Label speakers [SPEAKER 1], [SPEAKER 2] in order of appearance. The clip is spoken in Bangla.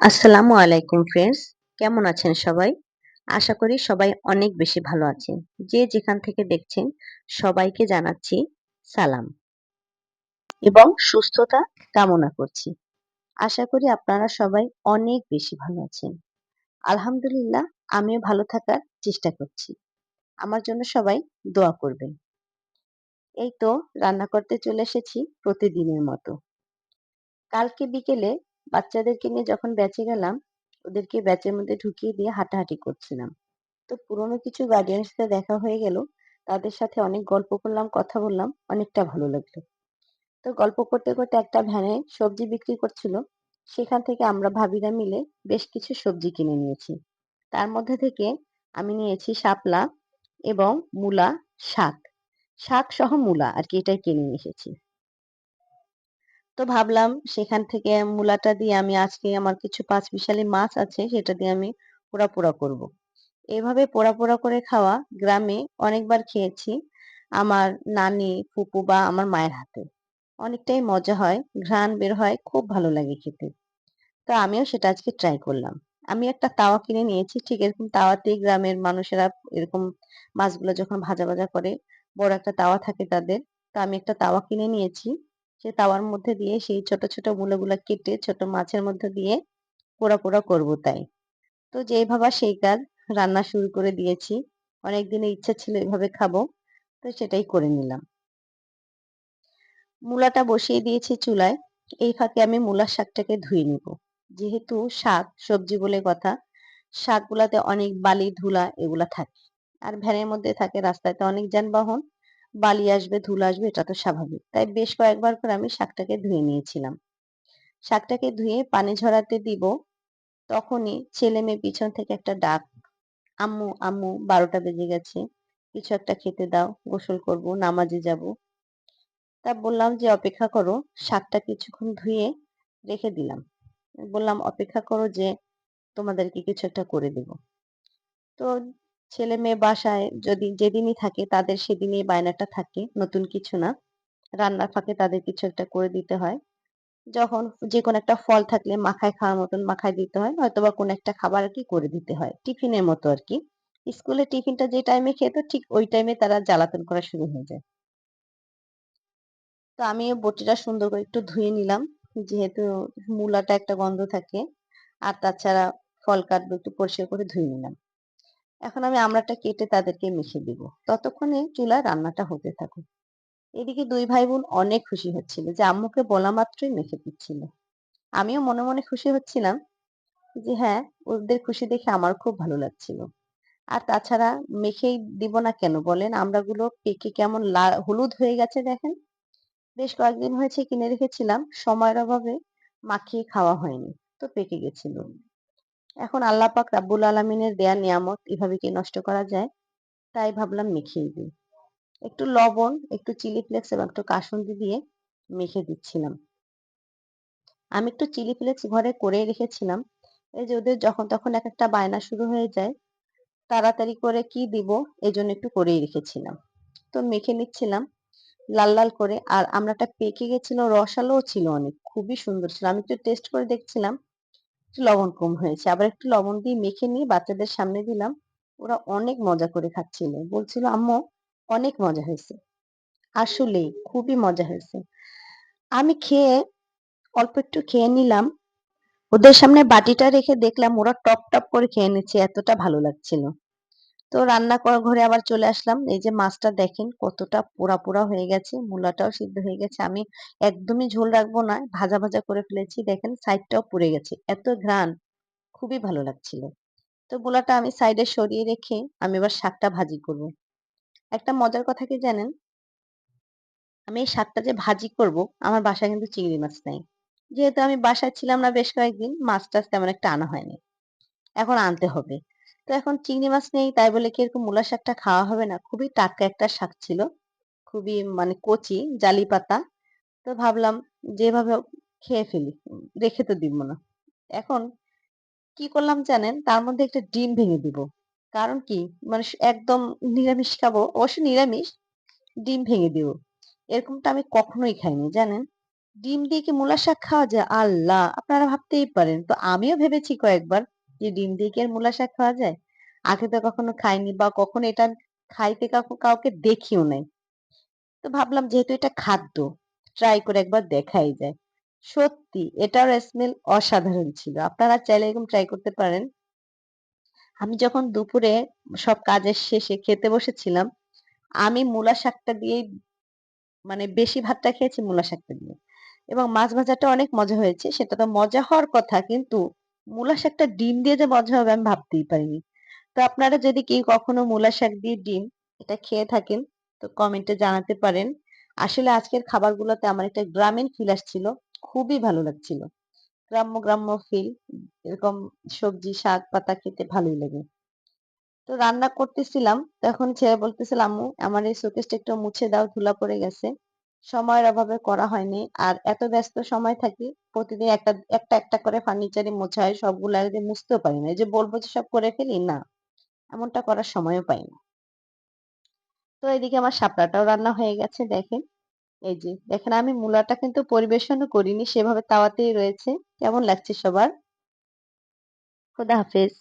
[SPEAKER 1] আসসালামু আলাইকুম ফ্রেন্ডস, কেমন আছেন সবাই? আশা করি সবাই অনেক বেশি ভালো আছেন। যে যেখান থেকে দেখছেন সবাইকে জানাচ্ছি সালাম এবং সুস্থতা কামনা করছি। আশা করি আপনারা সবাই অনেক বেশি ভালো আছেন। আলহামদুলিল্লাহ, আমিও ভালো থাকার চেষ্টা করছি। আমার জন্য সবাই দোয়া করবেন। এই তো রান্না করতে চলে এসেছি প্রতিদিনের মতো। কালকে বিকেলে বাচ্চাদেরকে নিয়ে যখন ব্যাচে গেলাম, ওদেরকে ব্যাচের মধ্যে ঢুকিয়ে দিয়ে হাঁটাহাঁটি করছিলাম। তো পুরনো কিছু গার্ডিয়ানসদের দেখা হয়ে গেল। তাদের সাথে অনেক গল্প করলাম, কথা বললাম। অনেকটা ভালো লাগলো। তো গল্প করতে, করতে একটা ভ্যানে সবজি বিক্রি করছিল। সেখান থেকে আমরা ভাবিরা মিলে বেশ কিছু সবজি কিনে নিয়েছি। তার মধ্যে থেকে আমি নিয়েছি শাপলা এবং মূলা শাক। শাক সহ মূলা আরকি এটাই কিনে নিয়ে এসেছি। তো ভাবলাম সেখান থেকে মূলাটা দিয়ে আমি আজকে আমার কিছু পাঁচমিশালি মাছ আছে সেটা দিয়ে আমি পোড়া করব। এভাবে পোড়া, পোড়া করে খাওয়া গ্রামে অনেকবার খেয়েছি। আমার নানি, ফুপু বা আমার মায়ের হাতে। অনেকটাই মজা হয়, ঘ্রাণ বের হয়, খুব ভালো লাগে খেতে। তো আমিও সেটা আজকে ট্রাই করলাম। আমি একটা তাওয়া কিনে নিয়েছি। ঠিক এরকম তাওয়াতেই গ্রামের মানুষেরা এরকম মাছগুলো যখন ভাজা করে, বড় একটা তাওয়া থাকে তাদের। তো আমি একটা তাওয়া কিনে নিয়েছি। সেই তাওয়ার মধ্যে দিয়ে সেই ছোট, ছোট মূলাগুলা কেটে ছোট মাছের মধ্যে দিয়ে পোড়া করব তাই। তো যেই ভাবা সেই কাজ, রান্না শুরু করে দিয়েছি। অনেকদিনের ইচ্ছা ছিল এভাবে খাবো। তো সেটাই করে নিলাম। মূলাটা বসিয়ে দিয়েছি চুলায়। এই ফাঁকে আমি মূলার শাকটাকে ধুয়ে নিব। যেহেতু শাক, সবজি বলে কথা, শাকগুলাতে অনেক বালি, ধুলা এগুলা থাকে। আর ভ্যানের মধ্যে থাকে, রাস্তায় তো অনেক যানবাহন। বালি আসবে, ধুলা আসবে, এটা তো স্বাভাবিক। তাই বেশ কয়েকবার করে আমি শাকটাকে ধুয়ে নিয়েছিলাম। শাকটাকে ধুয়ে পানি ঝরাতে দিব। তখনই ছেলে-মেয়ে পিছন থেকে একটা ডাক, "আম্মু, আম্মু ১২টা বেজে গেছে। কিছু একটা খেতে দাও। গোসল করব, নামাজে যাব।" তা বললাম যে, "অপেক্ষা করো।" শাকটা কিছুক্ষণ ধুয়ে রেখে দিলাম। বললাম, "অপেক্ষা করো যে তোমাদেরকে কিছু একটা করে দেব।" তো ছেলে-মেয়ে বাসায় যদি যেদিনই থাকে তাদের সেদিনই বায়নাটা থাকে, নতুন কিছু না। রান্নার ফাঁকে তাদের কিছু একটা করে দিতে হয়। যখন যেকোনো একটা ফল থাকলে মাখায় খাওয়ার মতন মাখায় দিতে হয়, নয়তোবা কোনো একটা খাবার আরকি করে দিতে হয়। টিফিনের মতো আরকি। স্কুলে টিফিনটা যে টাইমে খেত ঠিক ওই টাইমে তারা জ্বালাতন করা শুরু হয়ে যায়। তো আমিও বটিটা সুন্দর করে একটু ধুয়ে নিলাম। যেহেতু মূলাটা একটা গন্ধ থাকে। আর তাছাড়া ফল কাটবো একটু পরিষ্কার করে ধুয়ে নিলাম। এখন আমি আমড়াটা কেটে তাদেরকে মেখে দিব। ততক্ষণে চুলায় রান্নাটা হতে থাকুক। এদিকে ২ ভাই-বোন অনেক খুশি হচ্ছিল যে আম্মুকে বলা মাত্রই মেখে দিচ্ছিল। আমিও মনে, মনে খুশি হচ্ছিলাম যে হ্যাঁ, ওদের খুশি দেখে আমার খুব ভালো লাগছিল। আর তাছাড়া মেখেই দিব না কেন বলেন? আমড়াগুলো পেকে কেমন হলুদ হয়ে গেছে দেখেন। বেশ কয়েকদিন হয়েছে কিনে রেখেছিলাম। সময়ের অভাবে মাখিয়ে খাওয়া হয়নি। তো পেকে গেছিল। এখন আল্লাহ পাক রাব্বুল আলামিনের দেয়া নিয়ামত এভাবে কি নষ্ট করা যায়? তাই ভাবলাম মেখেই দিই। একটু লবণ, একটু চিলি ফ্লেক্স এবং একটু কাসুন্দি দিয়ে মেখে দিচ্ছিলাম। আমি একটু চিলি ফ্লেক্স ঘরে করেই রেখেছিলাম। এই যে ওদের যখন তখন একেকটা বায়না শুরু হয়ে যায়। তাড়াতাড়ি করে কি দিব এজন্য একটু করেই রেখেছিলাম। তো মেখে নিচ্ছিলাম লাল করে। আর আমড়াটা পেকে গেছিল, রসালোও ছিল অনেক। খুবই সুন্দর ছিল। আমি একটু টেস্ট করে দেখছিলাম, একটু লবণ কম হয়েছে। আবার একটু লবণ দিয়ে মেখে নিয়ে বাচ্চাদের সামনে দিলাম। ওরা অনেক মজা করে খাচ্ছিল। বলছিল, "আম্মু অনেক মজা হয়েছে।" আসলেই খুবই মজা হয়েছে। আমি খেয়ে অল্প একটু খেয়ে নিলাম। ওদের সামনে বাটিটা রেখে দেখলাম ওরা টপ করে খেয়ে নিচ্ছে। এতটা ভালো লাগছিল। তো রান্না করার ঘরে আবার চলে আসলাম। এই যে মাছটা দেখেন কতটা পোড়া হয়ে গেছে। মূলাটাও সিদ্ধ হয়ে গেছে। আমি একদমই ঝোল রাখবো না। ভাজা করে ফেলেছি। দেখেন সাইডটাও পুড়ে গেছে। এত ঘ্রাণ, খুবই ভালো লাগছিল। তো মূলাটা আমি সাইডে সরিয়ে রেখে আমি এবার শাকটা ভাজি করব। একটা মজার কথা কি জানেন? আমি এই শাকটা যে ভাজি করব, আমার বাসায় কিন্তু চিংড়ি মাছ নাই। যেহেতু আমি বাসায় ছিলাম না বেশ কয়েকদিন, মাছ-টাছ তেমন একটা আনা হয়নি। এখন আনতে হবে। তো এখন চিংড়ি মাছ নেই তাই বলে কি এরকম মূলা শাকটা খাওয়া হবে না? খুবই টাটকা একটা শাক ছিল। খুবই মানে কচি, জালি পাতা। তো ভাবলাম যেভাবে হোক খেয়ে ফেলি। রেখে তো দিব না। এখন কি করলাম জানেন? তার মধ্যে একটা ডিম ভেঙে দিব। কারণ কি? মানে একদম নিরামিষ খাবো। অবশ্য নিরামিষ, ডিম ভেঙে দিব। এরকমটা আমি কখনোই খাইনি জানেন? ডিম দিয়ে কি মূলা শাক খাওয়া যায়? আল্লাহ! আপনারা ভাবতেই পারেন। তো আমিও ভেবেছি কয়েকবার যে ডিম দিয়ে কি আর মূলা শাক খাওয়া যায়? আগে তো কখনো খাইনি বা কখনো এটা খাইতে কাউকে দেখিও নাই। তো ভাবলাম যেহেতু এটা খাদ্য, ট্রাই করে একবার দেখাই যায়। সত্যি এটার স্মেল অসাধারণ ছিল। আপনারা চাইলে এরকম ট্রাই করতে পারেন। আমি যখন দুপুরে সব কাজের শেষে খেতে বসেছিলাম, আমি মূলা শাকটা দিয়েই মানে বেশি ভাতটা খেয়েছি মূলা শাকটা দিয়ে। এবং মাছ ভাজাটা অনেক মজা হয়েছে। সেটা তো মজা হওয়ার কথা। কিন্তু মূলা শাকটা ডিম দিয়ে যে মজা হবে আমি ভাবতেই পারিনি। তো আপনারা যদি কেউ কখনো মূলা শাক দিয়ে ডিম এটা খেয়ে থাকেন তো কমেন্টে জানাতে পারেন। আসলে আজকের খাবারগুলোতে আমার একটা গ্রামীণ ফিল আসছিল। খুবই ভালো লাগছিল। গ্রাম্য ফিল। এরকম সবজি, শাক, পাতা খেতে ভালোই লাগে। তো রান্না করতেছিলাম। তখন ছেলে বলতেছিল, "আম্মু আমার এই শোকেসটা একটু মুছে দাও, ধুলা পড়ে গেছে।" সময়ের অভাবে করা হয়নি। আর এত ব্যস্ত সময় থাকি, প্রতিদিন একটা করে ফার্নিচারই মোছা হয়। সবগুলো একদিন মুছতেও পারি না। এই যে বলব যে সব করে ফেলি, না। এমনটা করার সময়ও পাই না। তো এদিকে আমার শাপলাটাও রান্না হয়ে গেছে দেখেন। এই যে দেখেন আমি মূলাটা কিন্তু পরিবেশনও করিনি। সেভাবে তাওয়াতেই রয়েছে। কেমন লাগছে সবার? খোদা হাফেজ।